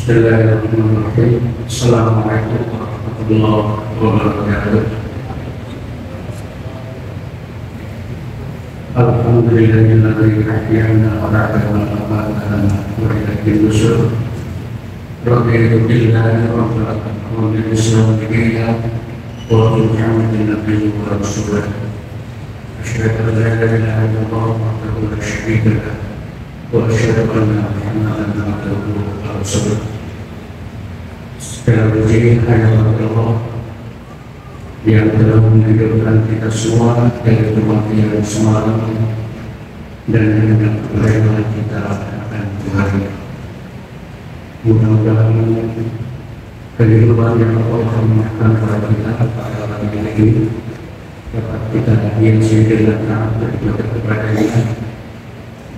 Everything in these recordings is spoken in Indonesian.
Bismillahirrahmanirrahim. Assalamualaikum warahmatullahi wabarakatuh. Alhamdulillahilladzi ahyana wa ba'da ma amatana wa ilaihi nusyur. Raditu billahi rabban wa bil islami dinan wa bi Muhammadin nabiyyin wa rasulah. Asyhadu an la ilaha illallah wahdahu la syarika lah wa asyhadu anna Muhammadan abduhu wa rasuluh. Segala puji hanya bagi Allah yang telah menghidupkan kita semua dari kematian semalam dan dengan kebaikan kita akan kembali. Mudah-mudahan kehidupan yang Allah anugerahkan kepada kita pada hari ini dapat kita hiasi dengan taat beribadah kepadanya,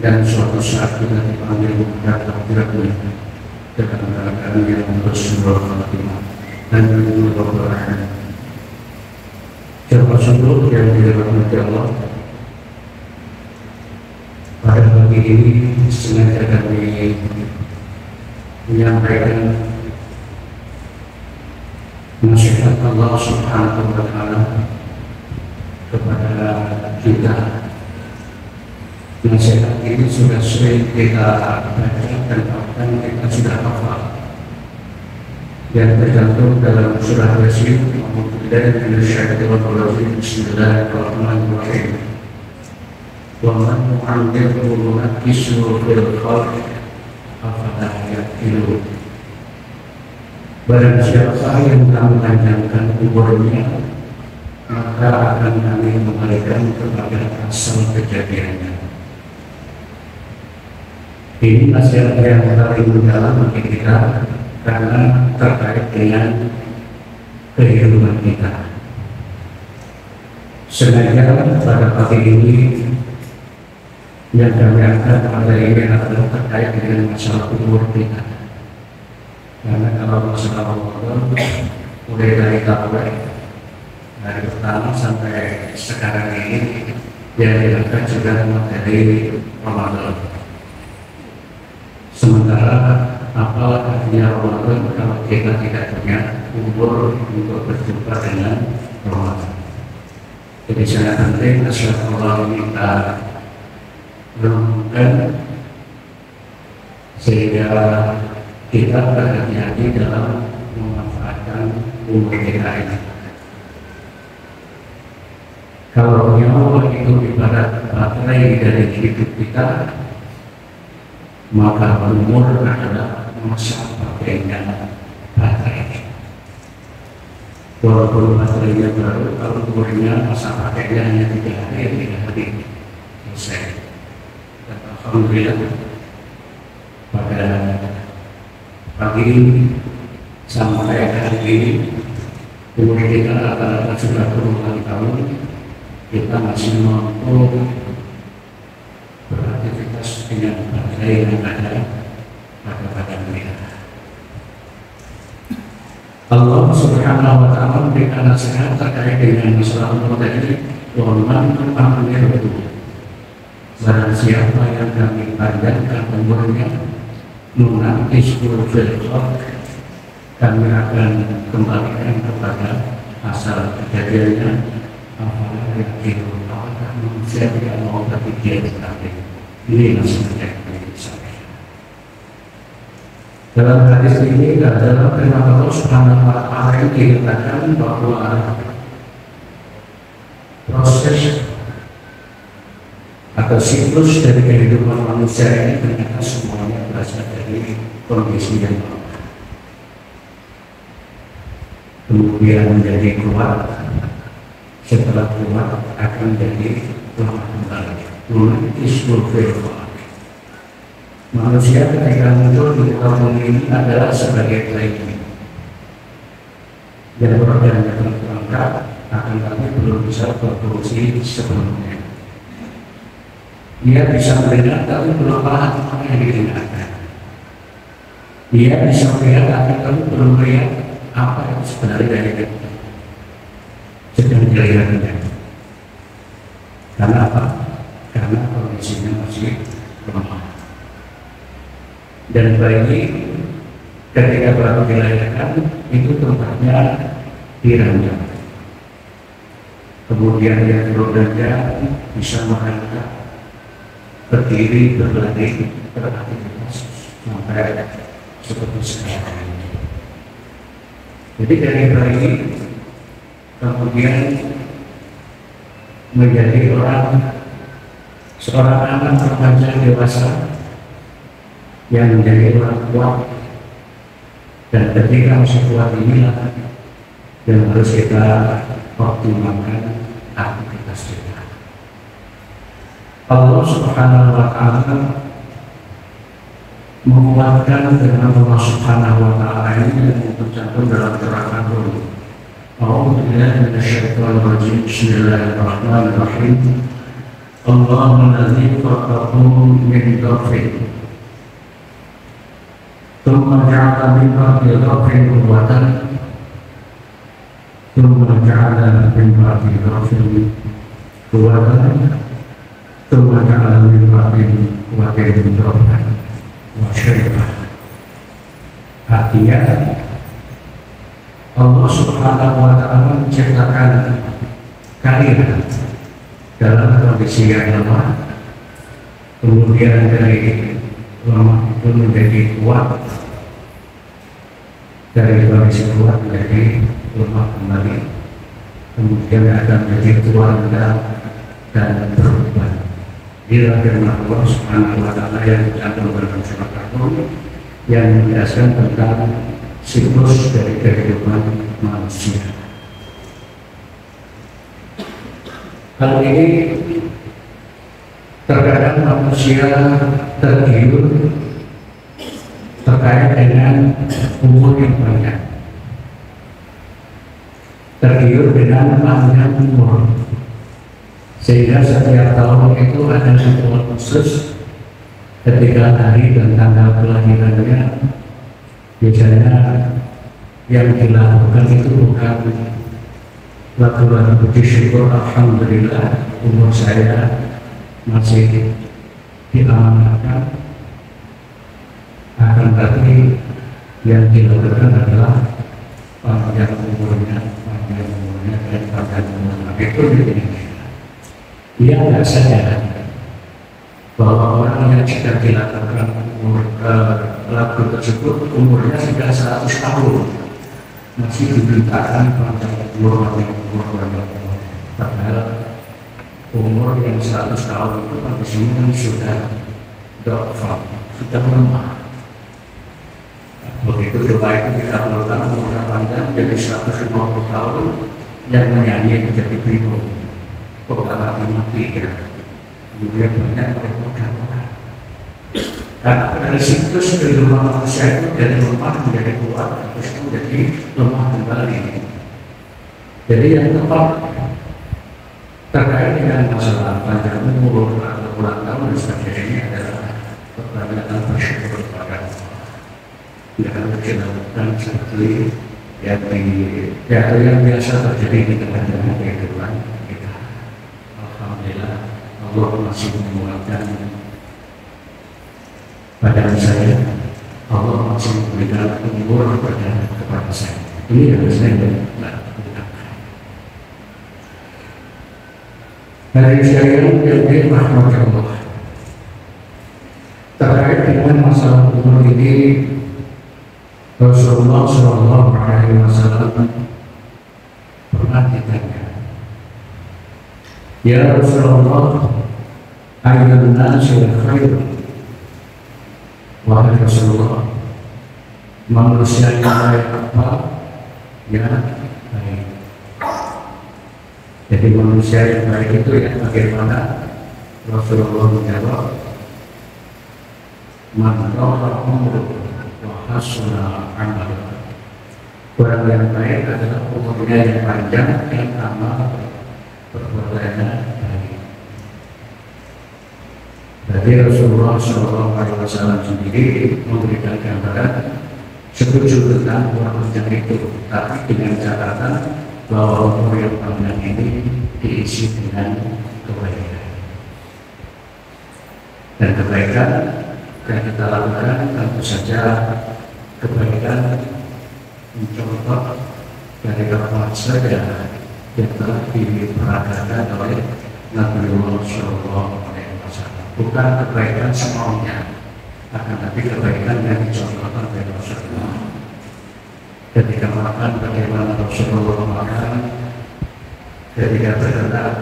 dan suatu saat kita dipanggil menghadap takdirnya dalam keadaan yang bersyukur khatimah dan berdoa. Jemaah seluruh yang dirahmati Allah, pada pagi ini sengaja kami menyampaikan nasihat Allah Subhanahu wa Ta'ala kepada kita. Nasihat ini sudah sering kita baca dan bahkan kita sudah hafal, yang tergantung dalam surah Yasin. Bismillahirrahmanirrahim. Wa man yu'ammirhu nunakkisuhu fil khalqi afala ya'qilun. Barang siapa yang kami panjangkan umurnya, maka akan kami kembalikan kepada asal kejadiannya. Ini nasihat yang paling mendalam bagi kita karena terkait dengan kehidupan kita. Sengaja pada pagi ini yang kami angkat pada ini adalah terkait dengan masalah umur kita. Karena kalau masalah umur mulai dari tahun dari pertama sampai sekarang ini yang diangkat juga materi Ramadan. Sementara apa artinya Ramadan kalau kita tidak punya umur untuk berjumpa dengan Ramadan? Jadi sangat penting nasihat Allah kita renungkan sehingga kita berhati-hati dalam memanfaatkan umur kita ini. Kalau nyawa itu ibarat baterai dari hidup kita, maka umur adalah masa pakainya baterai. Walaupun baterainya baru, kalau umurnya masa pakainya hanya 3 hari selesai. Dan alhamdulillah pada pagi ini sampai hari ini umur kita rata-rata sudah puluhan tahun, kita masih mampu beraktivitas dengan baterai yang ada pada badan kita. Allah Subhanahu wa Ta'ala memberikan nasihat terkait dengan masalah umur tadi. Waman yu'ammirhu, barang siapa yang kami panjangkan umurnya, nunakkisuhu fil khalqi, kami akan kembalikan kepada asal kejadiannya. Apakah ya'qilun, apakah manusia tidak mau berpikir tentang ini? Nasihat yang disampaikan dalam hadis ini adalah firman Allah Subhanahu wa Ta'ala yang dikatakan bahwa proses atau siklus dari kehidupan manusia ini ternyata semuanya berasal dari kondisi yang lemah, kemudian menjadi kuat, setelah kuat akan jadi lemah kembali. Manusia ketika muncul di muka bumi ini adalah sebagai playing, dan organnya lengkap, akan tapi belum bisa berfungsi sebelumnya. Dia bisa mendengar tapi belum paham apa yang didengarkan. Dia bisa melihat tapi belum melihat apa yang sebenarnya dari sedang dilihatnya. Karena apa? Karena kondisinya masih lemah. Dan bayi ketika baru dilahirkan itu tempatnya diranjang, kemudian dia beranjang bisa mengangkat, berdiri, berlari, beraktivitas sampai seperti sekarang. Jadi dari bayi kemudian menjadi seorang anak remaja dewasa yang menjadi orang kuat, dan ketika masih kuat inilah yang harus kita optimalkan aktivitas kita. Allah Subhanahu wa Ta'ala menguatkan dengan Allah Subhanahu wa Ta'ala ini yang tercantum dalam surah An-Nur. A'udzu billahi minasyaitonir rajim. Bismillahirrahmanirrahim. Allahul ladzi khalaqakum min dhafrin thumma ja'ala min ba'di dhafrin quwwatan thumma ja'ala min ba'di dhafrin quwwatan thumma ja'ala min ba'di quwwatin dhafran wa syaibah. Artinya Allah Subhanahu wa Ta'ala menciptakan kalian dalam kondisi yang lemah, kemudian dari lemah itu menjadi kuat, dari kondisi kuat menjadi lemah kembali, kemudian akan menjadi tua dan berubah. Inilah firman Allah Subhanahu wa Ta'ala yang dicantum dalam surat An-Nur yang menjelaskan tentang siklus dari kehidupan manusia. Hal ini terkadang manusia tergiur terkait dengan umur yang banyak, tergiur dengan panjang umur, sehingga setiap tahun itu ada ritual khusus ketika hari dan tanggal kelahirannya. Biasanya yang dilakukan itu bukan lagu-lagu puji syukur, alhamdulillah umur saya masih diamankan, akan tetapi yang dilakukan adalah panjang umurnya dan panjang umurnya itu dia tidak sadar bahwa orang yang sedang dilakukan lagu tersebut umurnya sudah 100 tahun, masih diberitakan panjang umur. Padahal umur yang 100 tahun itu kondisinya sudah do'fa, sudah lemah. Begitu doa itu kita melakukan umurnya panjang jadi 150 tahun, yang menyanyi menjadi bingung, kok gak mati ya. Kemudian banyak mereka karena dari siklus kehidupan manusia itu dari lemah menjadi kuat, terus menjadi lemah kembali. Jadi yang tepat terkait dengan masalah panjang umur atau ulang tahun dan sebagainya adalah pertanyaan bersyukur kepada Allah. Tidak harus dilakukan seperti yang biasa terjadi di tengah-tengah kehidupan kita. Alhamdulillah Allah masih menguatkan badan saya, Allah masih memberikan umur kepada saya. Ini yang saya lakukan. Dari saya yang dirahmati Allah, terkait dengan masalah umur ini, Rasulullah Shallallahu Alaihi Wasallam pernah ditanya, ya Rasulullah, ayyun nasi khair. Wahai Rasulullah, manusia yang baik apa? Ya, baik. Jadi manusia yang baik itu yang bagaimana? Rasulullah menjawab, man qala umruhu wa hasuna amaluhu. Orang yang baik adalah umurnya yang panjang dan amal perbuatannya baik. Jadi Rasulullah SAW sendiri memberikan gambaran setuju tentang umur panjang itu, tapi dengan catatan bahwa umur yang panjang ini diisi dengan kebaikan. Dan kebaikan yang kita lakukan tentu saja kebaikan mencontoh dari apa saja yang telah diperagakan oleh Nabi Muhammad SAW. Bukan kebaikan semaunya, akan tapi kebaikan yang dicontohkan oleh Rasulullah. Ketika makan, bagaimana Rasulullah makan, ketika bergerak,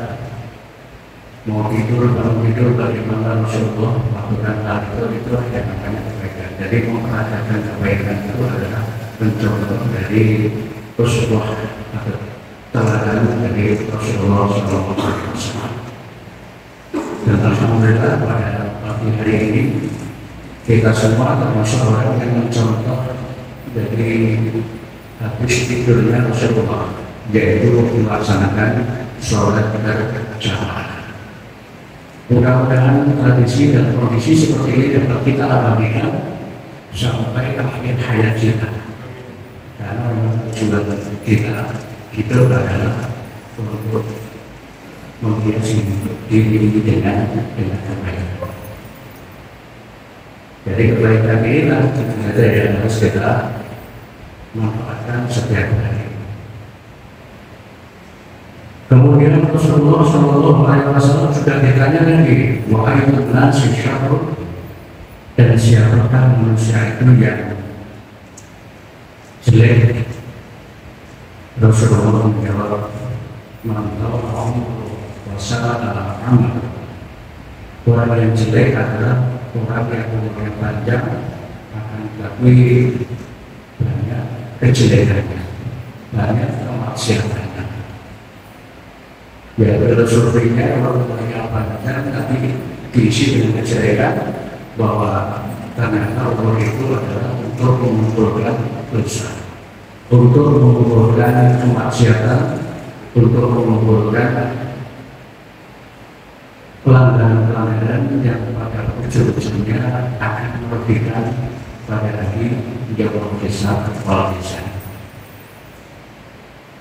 mau tidur, bangun tidur, bagaimana Rasulullah melakukan hal itu yang namanya kebaikan. Jadi memperhatikan kebaikan itu adalah mencontoh dari Rasulullah atau teladan dari Rasulullah SAW. Dan alhamdulillah pada pagi hari ini kita semua termasuk orang yang mencontoh dari habis tidurnya Rasulullah, yaitu melaksanakan sholat berjamaah. Mudah-mudahan tradisi dan kondisi seperti ini dapat kita alami sampai akhir hayat kita. Karena tujuan kita itu adalah untuk menghiasi diri dengan kebaikan. Jadi kebaikan ini ada yang harus kita manfaatkan setiap hari. Kemudian Rasulullah SAW sudah ditanya lagi, wahai nasi syarrun, dan siapakah manusia itu yang jelek? Rasulullah menjawab, mantau wasala amal. Orang yang jelek adalah orang yang umurnya panjang, akan tetapi banyak kejelekannya, banyak kemaksiatannya. Ya, pada surveinya orang umurnya panjang tapi diisi dengan kejelekan, bahwa ternyata umur itu adalah untuk mengumpulkan dosa, untuk mengumpulkan kemaksiatan, untuk mengumpulkan pelanggaran-pelanggaran yang pada ujung-ujungnya akan merugikan pada hari yaumul hisab wal hisab.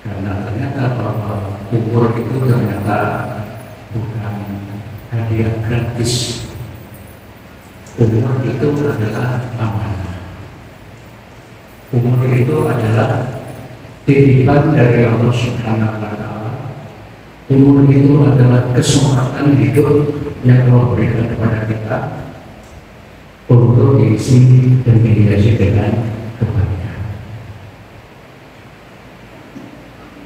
Karena ternyata bahwa umur itu ternyata bukan hadiah gratis. Umur itu adalah amanah. Umur itu adalah titipan dari Allah Subhanahu wa Ta'ala. Umur itu adalah kesempatan hidup yang Allah berikan kepada kita untuk diisi dan dihiasi dengan kebaikan.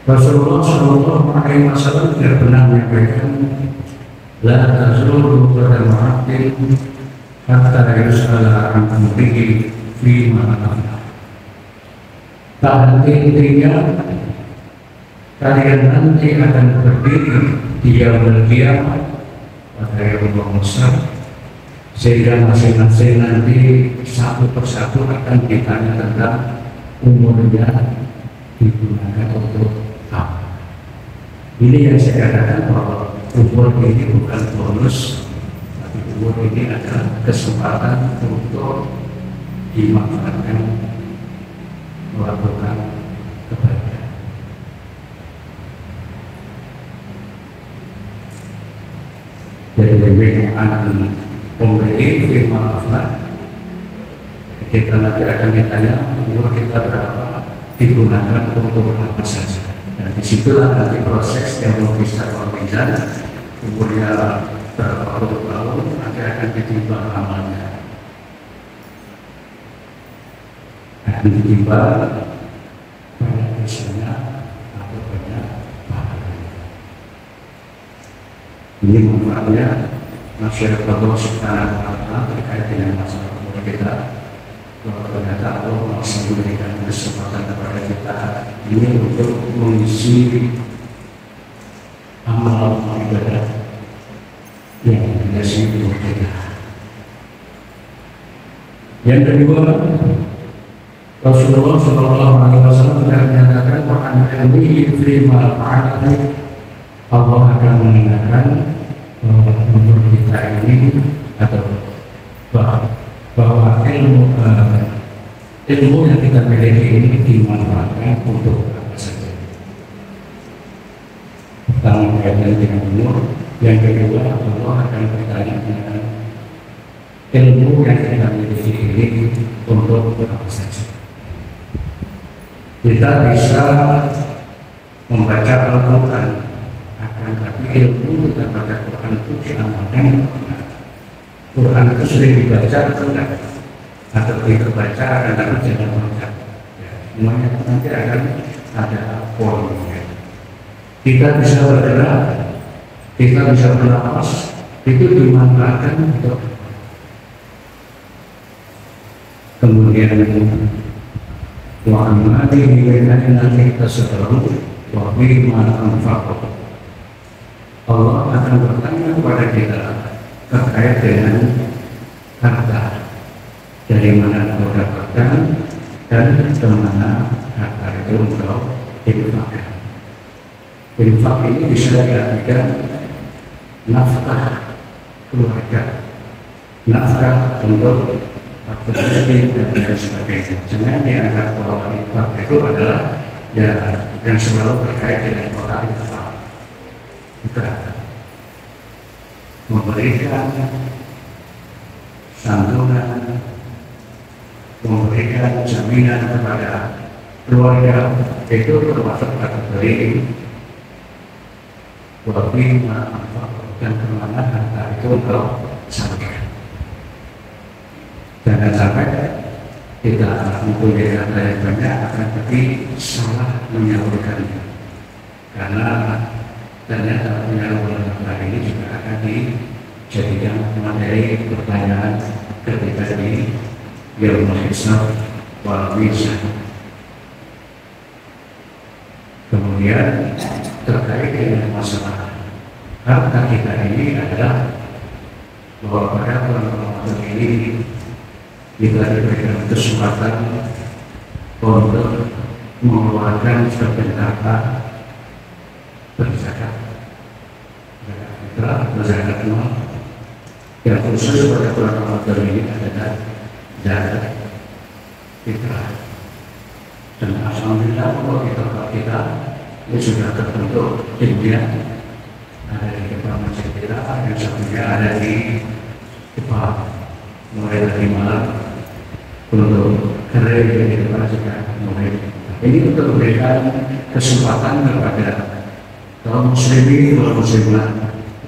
Rasulullah SAW tidak pernah menyampaikan, la tazulu qadama 'abdin hatta yus'ala 'an amrihi fi ma aflah. Tak henti-hentinya kalian nanti akan berdiri di yaumul qiyamah pada yaumul hisab, sehingga masing-masing nanti satu persatu akan ditanya tentang umurnya digunakan untuk apa. Ini yang saya katakan bahwa umur ini bukan bonus, tapi umur ini adalah kesempatan untuk dimanfaatkan melakukan kebaikan. Jadi lebih anak pemberi firman Allah, kita nanti akan ditanya umur kita berapa, digunakan untuk apa saja. Dan disitulah nanti proses yang bisa berbicara umurnya berapa puluh tahun, nanti akan ditimbang amalnya, akan ditimbang banyak dosanya atau banyak pahalanya. Ini manfaatnya masyarakat Allah Subhanahu wa Ta'ala terkait dengan masalah umur kita. Bahwa ternyata Allah masih memberikan kesempatan kepada kita ini untuk mengisi amal ibadah yang dikasih untuk kita. Yang kedua, Rasulullah SAW telah menyatakan bahwa ini terima ma'ani, Allah akan mengingatkan bahwa menurut kita ini atau bahwa ilmu yang kita miliki ini dimanfaatkan untuk apa saja. Pertama kaitan dengan umur, yang kedua Allah akan bertanya tentang ilmu yang kita miliki ini untuk apa saja. Kita bisa membaca Al-Quran, akan tapi ilmu kita baca Quran itu diamalkan. Quran itu sering dibaca enggak? Atau kita baca akan tapi jangan baca. Ya, semuanya nanti akan ada formnya. Kita bisa bergerak, kita bisa bernapas, itu dimanfaatkan untuk kemudian wa'amati hingga nanti kita selalu wa'bi ma'amfaqah. Allah akan bertanya kepada kita terkait dengan harta, dari mana kau dapatkan dan kemana harta itu engkau infakkan. Infak ini bisa diartikan nafkah keluarga, nafkah untuk waktu miskin dan lain sebagainya. Sebenarnya dianggap bahwa infak itu adalah ya yang selalu terkait dengan kota infak. Kita memberikan santunan, memberikan jaminan kepada keluarga, itu termasuk kategori wabi ma'amfaq, dan kemana harta itu engkau sampaikan. Jangan sampai kita mempunyai harta yang banyak akan tapi salah menyalurkannya, karena ternyata penyaluran harta ini juga akan dijadikan materi pertanyaan ketika di yaumul hisab wal mizan. Kemudian terkait dengan masalah harta kita ini adalah bahwa pada bulan Ramadan ini kita diberikan kesempatan untuk mengeluarkan sebagian harta berzakat, zakat fitrah, zakat mal. Yang khusus pada bulan Ramadan ini adalah zakat fitrah. Dan alhamdulillah kalau kita ini sudah terbentuk timnya, ada di depan masjid kita, yang satunya ada di depan, mulai dari malam untuk keren di depan juga mulai. Ini untuk memberikan kesempatan kepada kaum muslimin dan muslimat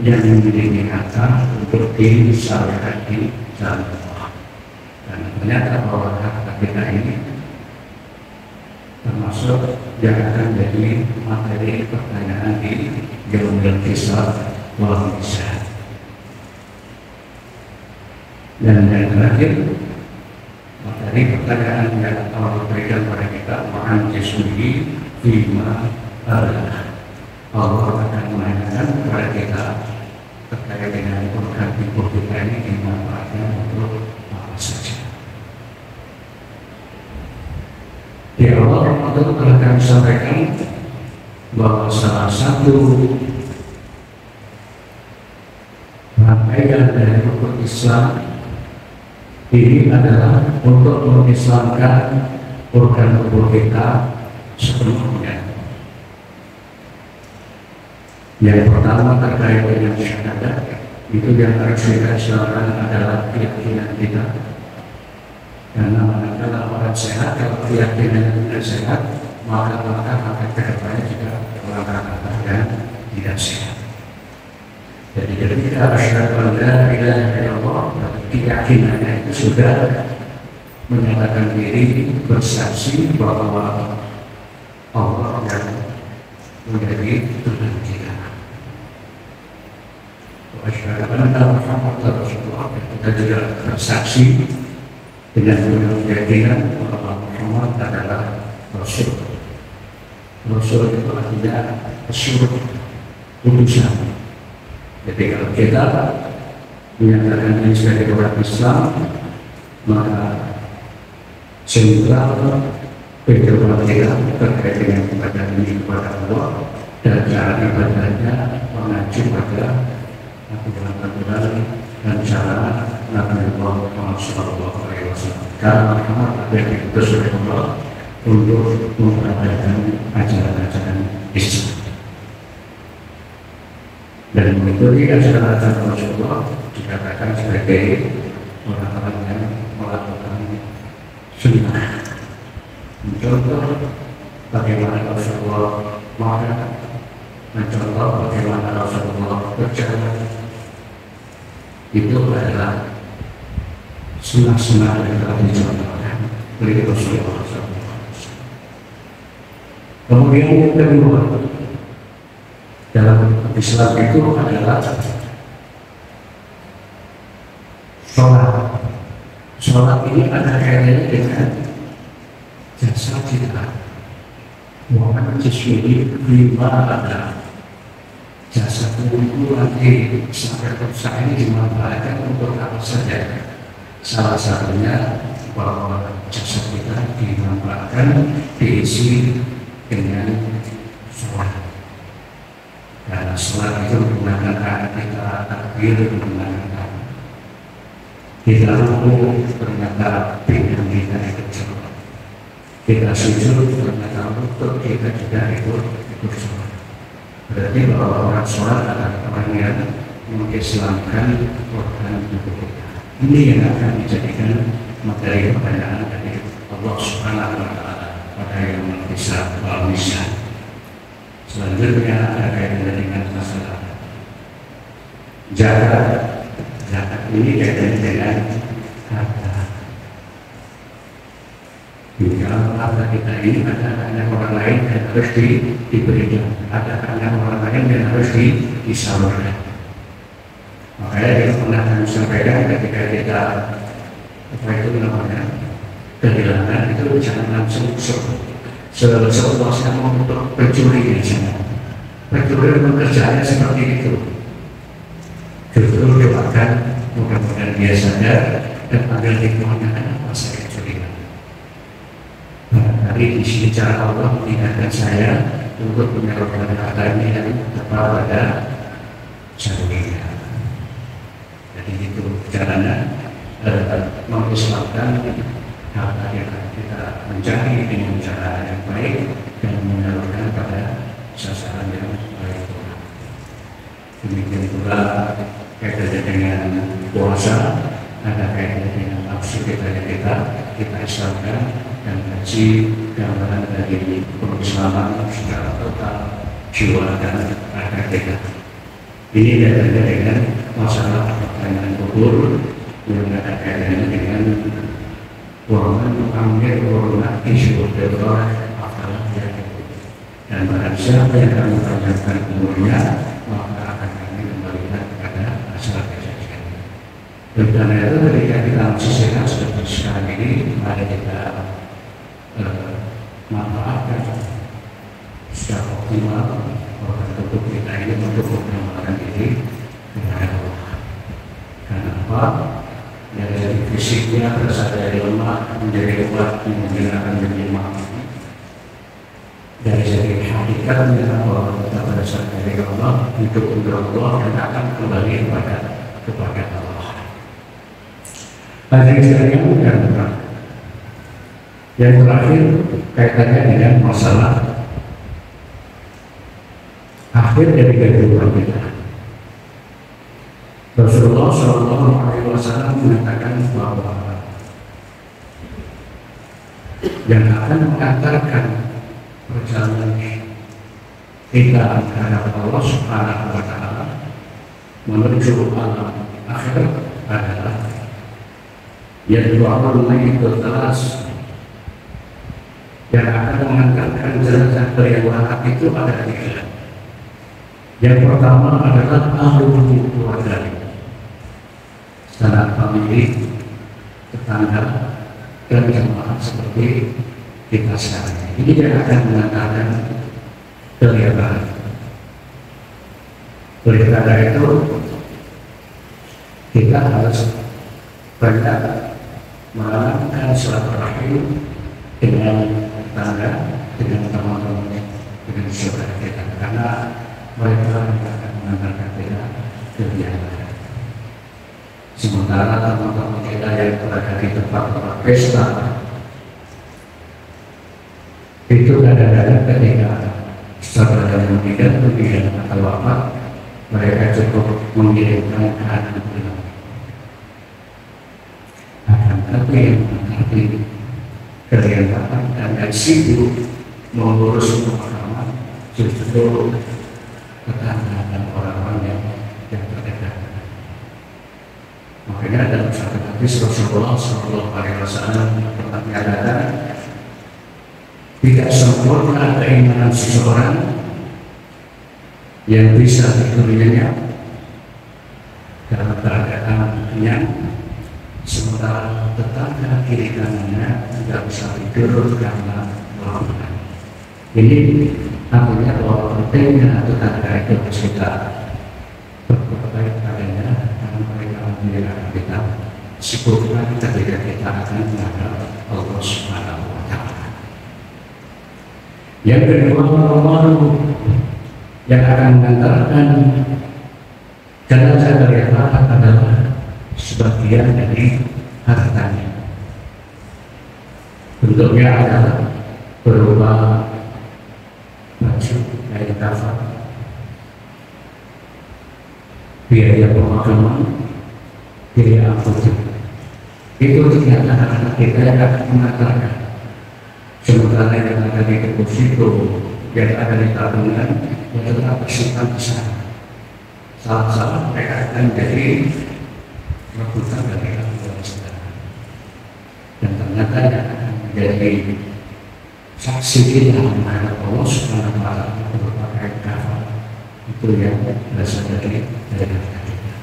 yang memiliki harta untuk disalurkan di jalan Allah. Dan ternyata bahwa harta kita ini termasuk yang akan menjadi materi pertanyaan di yaumul hisab wal mizan. Dan yang terakhir, materi pertanyaan yang Allah berikan kepada kita, ma'an jismihi bima adalah Allah akan menanyakan kepada kita terkait dengan organ tubuh kita ini dimanfaatkan untuk apa saja. Di awal Ramadan telah kami sampaikan bahwa salah satu rangkaian dari rukun Islam ini adalah untuk mengislamkan organ tubuh kita sepenuhnya. Yang pertama terkait dengan syahadat, itu yang harus kita islamkan adalah keyakinan kita. Karena manakala orang sehat, kalau keyakinannya tidak sehat, maka kedepannya juga langkah-langkah yang tidak sehat. Jadi ketika asyhadu an la ilaha illallah, keyakinannya itu sudah menyatakan diri, bersaksi bahwa Allah yang menjadi Tuhan kita. Asyhadu anna Muhammadar Rasulullah, kita juga bersaksi dengan keyakinan bahwa Muhammad adalah Rasul. Rasul itu artinya Rasul utusan. Jadi kalau kita menyatakan ini sebagai orang Islam, maka sentral kehidupan kita terkait dengan ibadah ini kepada Allah dan cara ibadahnya mengacu pada aturan-aturan dan cara Nabi Muhammad Sallallahu Alaihi Wasallam. Karena Muhammad ada diutus oleh Allah untuk memperadakan ajaran-ajaran Islam dan mengikuti ajaran-ajaran Rasulullah dikatakan sebagai orang-orang yang melakukan sunnah. Contoh bagaimana Rasulullah makan, mencontoh bagaimana Rasulullah berjalan. Itu adalah sunnah-sunnah yang telah dicontohkan oleh Rasulullah SAW. Kemudian yang kedua, dalam Islam itu adalah sholat. Sholat ini ada kaitannya dengan jasa kita. Muhammad Jiswini lima ada jasa itu nanti sampai rusak ini dimanfaatkan untuk apa saja. Salah satunya bahwa jasa kita dimanfaatkan diisi dengan sholat. Karena sholat itu menggunakan tangan kita, takbir menggunakan kita ruku ternyata pinggang kita ikut sholat. Kita sujud ternyata lutut kita juga ikut sholat. Berarti bahwa orang sholat adalah orang yang mengislamkan organ tubuh kita. Ini yang akan dijadikan materi pertanyaan dari Allah Subhanahu wa Ta'ala pada yang bisa bisa. Selanjutnya ada kaitannya dengan masalah zakat. Zakat ini kaitannya dengan harta. Jika harta kita ini ada orang lain yang harus diberikan, ada orang lain yang harus disalurkan. Makanya kita pernah kami sampaikan ketika kita apa itu namanya kehilangan itu jangan langsung sepuasnya untuk pencuri jangan. Pencuri pekerjaannya seperti itu. Justru doakan mudah-mudahan dia sadar dan ambil hikmahnya kenapa saya curiga. Barangkali di sini cara Allah mengingatkan saya untuk menyalurkan harta ini yang tepat pada syariat. Jadi itu caranya mengislamkan harta yang kita mencari dengan cara yang baik dan menyalurkan pada sasaran yang baik. Demikian pula kaitannya dengan puasa, ada kaitannya dengan nafsu kita islamkan dan kaji gambaran dari pengislaman secara total jiwa dan raga kita. Ini kaitannya dengan masalah pertanyaan kubur yang ada kaitannya dengan waman amir warna isu berdoa apalah dan barang siapa yang kami tanyakan umurnya maka akan kami kembalikan kepada asal kejadian. Dan karena itu ketika kita masih sehat seperti sekarang ini, mari kita manfaatkan secara optimal organ tubuh kita ini untuk mengamalkan diri kepada Allah. Kenapa? Dari fisiknya berasal dari lemah menjadi kuat menggunakan menyimak. Dari segi hakikatnya bahwa kita berasal dari Allah, hidup untuk Allah dan akan kembali kepada Allah. Hadirin sekalian dan yang terakhir kaitannya dengan masalah akhir dari kehidupan kita. Rasulullah SAW mengatakan bahwa yang akan mengantarkan perjalanan kita menghadap Allah Subhanahu wa Ta'ala menuju alam akhir adalah yang dua itu teras yang akan mengantarkan jenazah beribadah itu ada tiga. Yang pertama adalah ahli keluarga, sanak famili, tetangga, dan jemaah seperti kita sekarang. Ini yang akan mengantarkan beribadah. Oleh karena itu kita harus banyak menanamkan silaturahim dengan tetangga, dengan teman-teman, dengan saudara kita, karena mereka akan mengantarkan kita ke jannah. Sementara teman-teman kita yang berada di tempat-tempat pesta itu kadang-kadang ketika saudara yang meninggal dunia atau wafat, mereka cukup mengirimkan kanan pulang. Akan tapi yang mengerti kelihatan dan sibuk mengurus pemakaman justru tetangga dan orang-orang yang terdekat. Makanya dalam satu hadis Rasulullah SAW pernah menyatakan, tidak sempurna keimanan seseorang yang bisa tidurnya dalam keadaan kenyang, sementara tetangga kiri kanannya tidak bisa tidur karena melakukan. Ini artinya bahwa pentingnya tetangga itu harus kita berbuat baik padanya, karena mereka memelihara kita sebutkan ketika kita akan menghadap Allah Subhanahu wa Ta'ala. Yang kedua, yang akan mengantarkan jenazah dari bapak adalah sebagian dari hartanya. Bentuknya adalah berupa baju, kain kafan, biaya pemakaman, biaya angkutan. Itu ternyata anak-anak kita yang akan mengantarkan. Sementara yang ada di deposito, yang ada di tabungan, yang tetap bersimpan di sana. Salah-salah mereka akan jadi rebutan dari orang saudara. Dan ternyata yang akan menjadi saksi kita menghadap Allah Subhanahu wa Ta'ala berupa kain kafan itu yang berasal dari harta kita.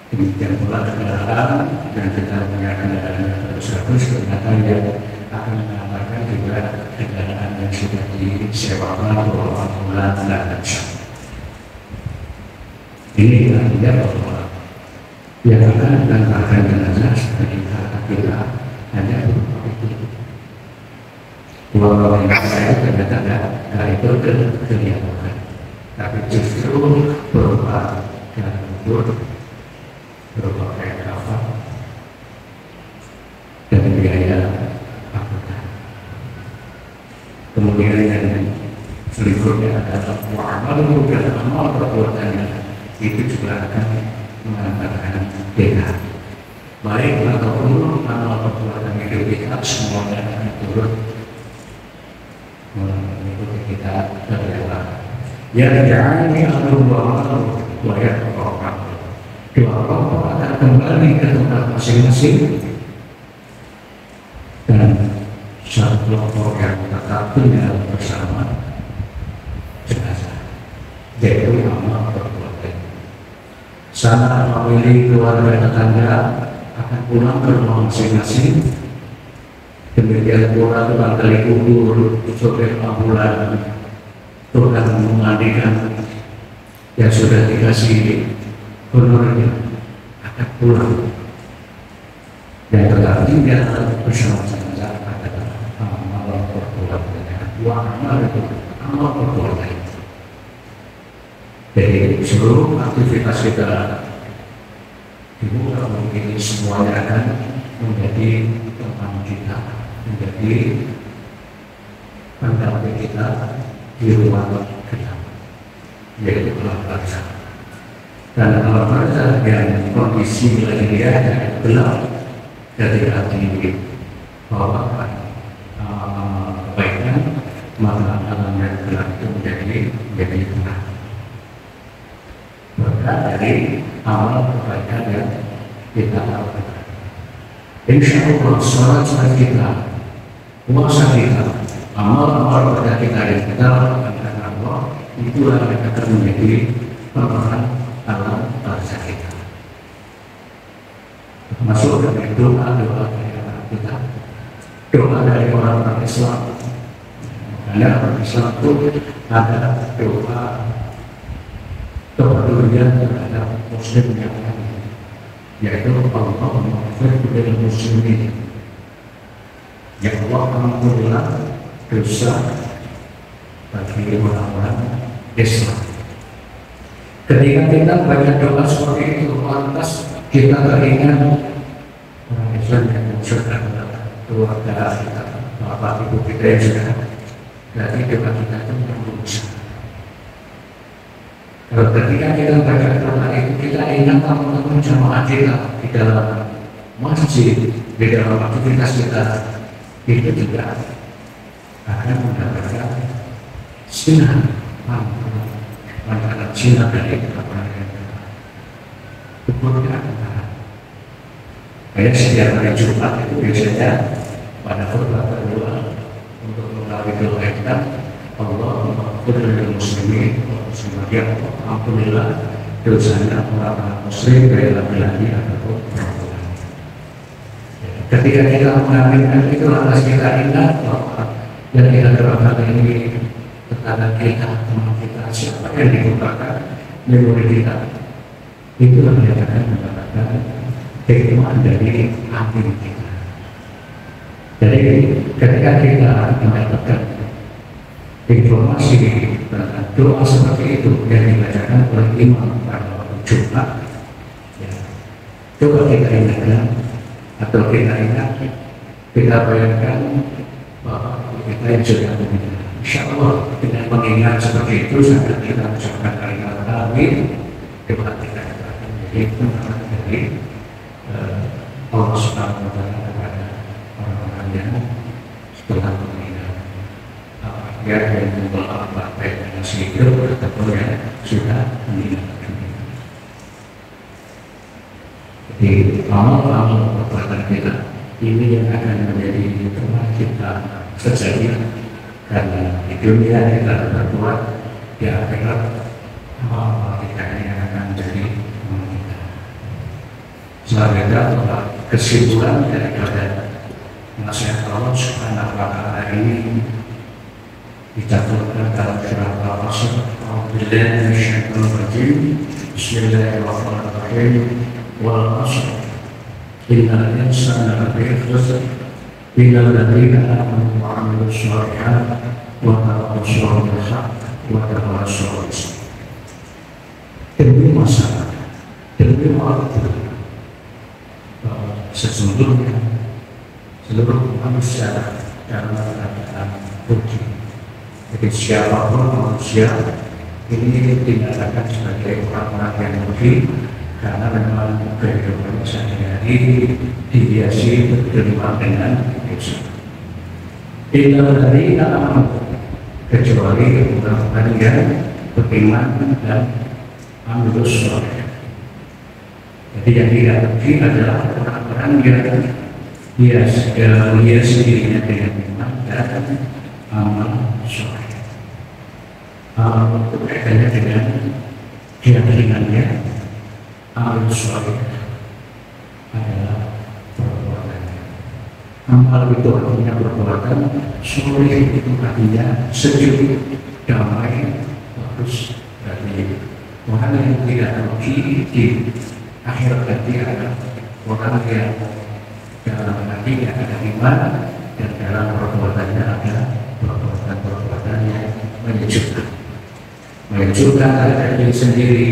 Demikian pula kendaraan, dan kita punya kendaraan yang bagus-bagus, ternyata yang akan mengantarkan juga kendaraan yang sudah disewakan beberapa bulan dan ini artinya bahwa yang akan mengantarkan jenazah sebagai harta kita hanya berupa itu. Uang yang saya ternyata itu kelihatan, tapi justru berupa gandum, berupa kain kafan dan biaya angkutan. Kemudian yang berikutnya adalah wa'amalu dan amal perbuatannya itu juga akan mengantarkan kita. Baik ataupun amal perbuatan hidup kita semuanya akan turut mengikuti kita berjalan. Ya ja'ani al-wa'amalu wa yaqra'u. Dua kelompok akan kembali ke tempat masing-masing, dan satu kelompok yang tetap tinggal bersama jenazah, yaitu amal perbuatan. Sana memilih keluarga tetangga akan pulang ke rumah masing-masing. Demikian pula tukang gali kubur, sopir ambulan, tukang memandikan yang sudah dikasih honornya akan pulang. Yang tetap tinggal bersama jenazah adalah amal perbuatan. Amal itu amal perbuatan. Jadi seluruh aktivitas kita dibuka mungkin semuanya akan menjadi teman kita, menjadi pendamping kita di rumah kita, yaitu alam barzah. Dan alam barzah yang kondisi lahiriahnya gelap ketika dibawakan kebaikan, maka alam yang gelap itu menjadi terang. Berkat dari amal kebaikan yang kita lakukan. Insya Allah sholat kita, puasa kita, amal-amal pada kita yang kita lakukan karena Allah, itulah yang akan menjadi pemeran alam barzah kita. Masuk dari doa-doa kita, doa dari orang-orang Islam. Karena orang Islam itu ada doa kepedulian terhadap muslim yang lain, yaitu Allah menghafir kepada muslimin. Ya Allah mengampunilah dosa bagi orang-orang Islam. Ketika kita baca doa seperti itu, lantas kita teringat orang Islam yang sudah adalah keluarga kita, bapak ibu kita yang sudah dari doa kita itu berusaha. Kalau ketika kita baca doa itu, kita ingat teman-teman jamaah kita di dalam masjid, di dalam aktivitas kita, itu juga akan mendapatkan sinar manfaat sinar dari kebenaran kemudian kayak setiap hari Jumat itu biasanya pada khutbah kedua untuk melalui doa Allah mengampuni muslimin muslimat alhamdulillah dosanya orang muslim baik laki-laki ataupun perempuan. Ketika kita mengaminkan itu lantas kita ingat bahwa yang kita doakan ini tetangga kita, teman kita, siapa yang dibukakan memori kita, itulah yang akan mendapatkan hikmah dari amin kita. Jadi ketika kita mendapatkan informasi tentang doa seperti itu yang dibacakan oleh imam pada waktu Jumat, ya, coba kita ingatkan atau kita ingat, kita bayangkan bahwa kita yang sudah meninggal. Insya Allah dengan mengingat seperti itu sampai kita ucapkan kalimat amin, doa kita akan menjadi pengaruh dari Allah Subhanahu wa Ta'ala kepada orang-orang yang setelah meninggal. Ya, yang membawa baik dengan hidup ataupun yang sudah meninggal. Jadi amal-amal perbuatan kita ini yang akan menjadi tempat kita sejatinya. Karena di dunia kita berbuat, di akhirat amal kita ini akan menjadi amal kita. Selanjutnya kesimpulan daripada nasihat Allah Subhanahu wa Ta'ala ini dicatatkan dalam surat Al-Asr. A'udzubillahi minasyaitonir rajim. Bismillahirrahmanirrahim. Wal 'ashr. Innal insana lafi khusr. Innal ladzina amanu wa 'amilus shalihat wa tawassaw bil haqqi wa tawassaw bis sabr. Demi masyarakat, demi waktu, sesungguhnya seluruh manusia dalam keadaan rugi. Jadi siapapun manusia ini dinyatakan sebagai orang-orang yang rugi karena memang kehidupan sehari-hari dihiasi bergelimang dengan dosa. Tidak dari alam kecuali orang-orang yang beriman dan amal soleh. Jadi yang tidak rugi adalah orang-orang yang menghiasi dirinya dengan iman dan amal soleh. Amal itu kaitannya dengan keyakinannya. Amal soleh adalah perbuatannya. Amal itu artinya perbuatan, soleh itu artinya sejuk, damai, bagus. Dari orang yang tidak rugi di akhir nanti adalah orang yang dalam hatinya ada iman dan dalam perbuatannya ada perbuatan-perbuatan yang menyejukkan. Menyejukkan diri sendiri,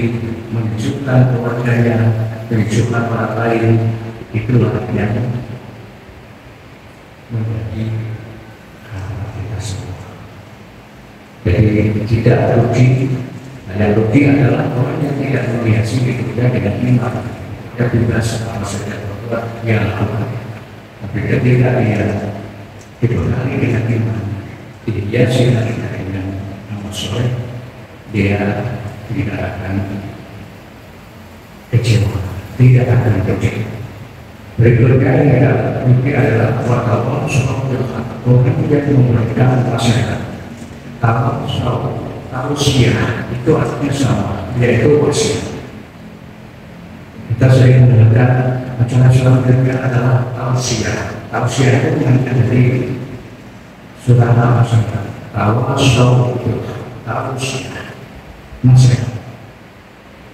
menyejukkan keluarganya, menyejukkan orang lain, itulah yang menjadi harapan kita semua. Jadi tidak rugi, yang rugi adalah orang yang tidak menghiasi hidupnya dengan iman. Dia bebas apa saja berbuat yang lakukan. Tapi ketika dia dibekali dengan iman, dihiasi dengan amal soleh, dia tidak akan kecewa, tidak akan rugi. Berikutnya ini adalah kuat Allah Subhanahu wa Ta'ala. Orang yang memberikan nasihat, tausiah itu artinya sama, yaitu wasiat. Kita sering mendengar acara-acara mereka adalah tausiah. Tausiah itu mengajar dari surah Al-Asr. Tausiah, nasihat.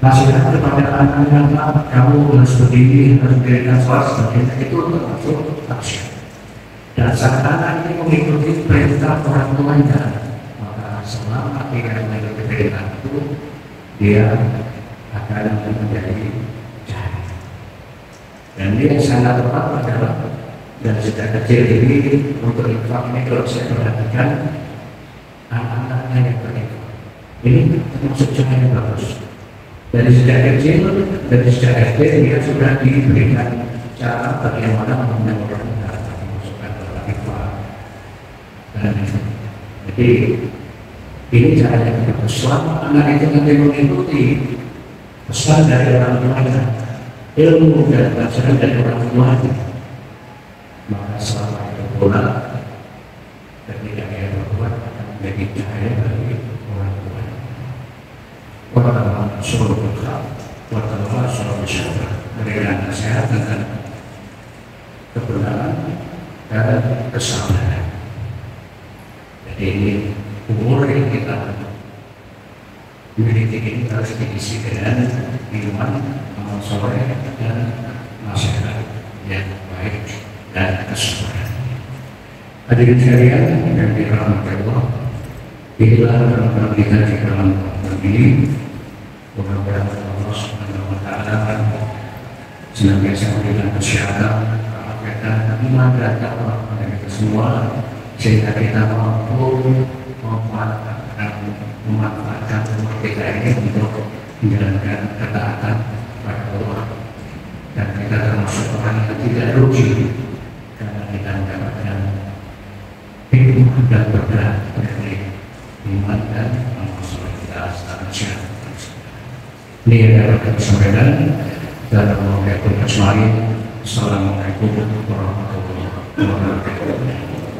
Nasihat kepada anak-anak, kamu harus begini, harus berikan salah sebagainya, itu termasuk tausiah. Dan saat anak ini mengikuti perintah orang tuanya, maka selama dia mengikuti perintah itu, dia akan menjadi cahaya. Dan dia sangat tepat adalah dan sejak kecil ini untuk infak ini kalau saya perhatikan anak-anaknya yang berinfak ini termasuk cahaya yang bagus. Dari sejak kecil, dari sejak SD dia sudah diberikan cara bagaimana menyalurkan harta dimasukkan dalam infak dan Jadi ini caranya kita. Selama anak itu nanti mengikuti pesan dari orang tuanya, ilmu dan pelajaran dari orang tuanya, maka selama itu pula ketika dia berbuat akan menjadi cahaya bagi orang tuanya. Warahmatullahi wabarakatuh. Berikan nasihat tentang kebenaran dan kesabaran. Jadi ini umur yang kita miliki ini harus diisi dengan iman, amal soleh, dan nasihat yang baik dan kesabaran. Hadirin sekalian yang dirahmati Allah, inilah program kita di dalam program ini. Mudah-mudahan Allah Subhanahu wa Ta'ala senantiasa memberikan kesehatan, kerakyatan, iman dan takwa pada kita semua, sehingga kita mampu memanfaatkan umur kita ini untuk menjalankan ketaatan pada Allah, dan kita termasuk orang yang tidak rugi karena kita mendapatkan hikmah dan berkah dari iman dan amal soleh kita secara sehat. Ini adalah kesempatan dan Assalamualaikum warahmatullahi wabarakatuh.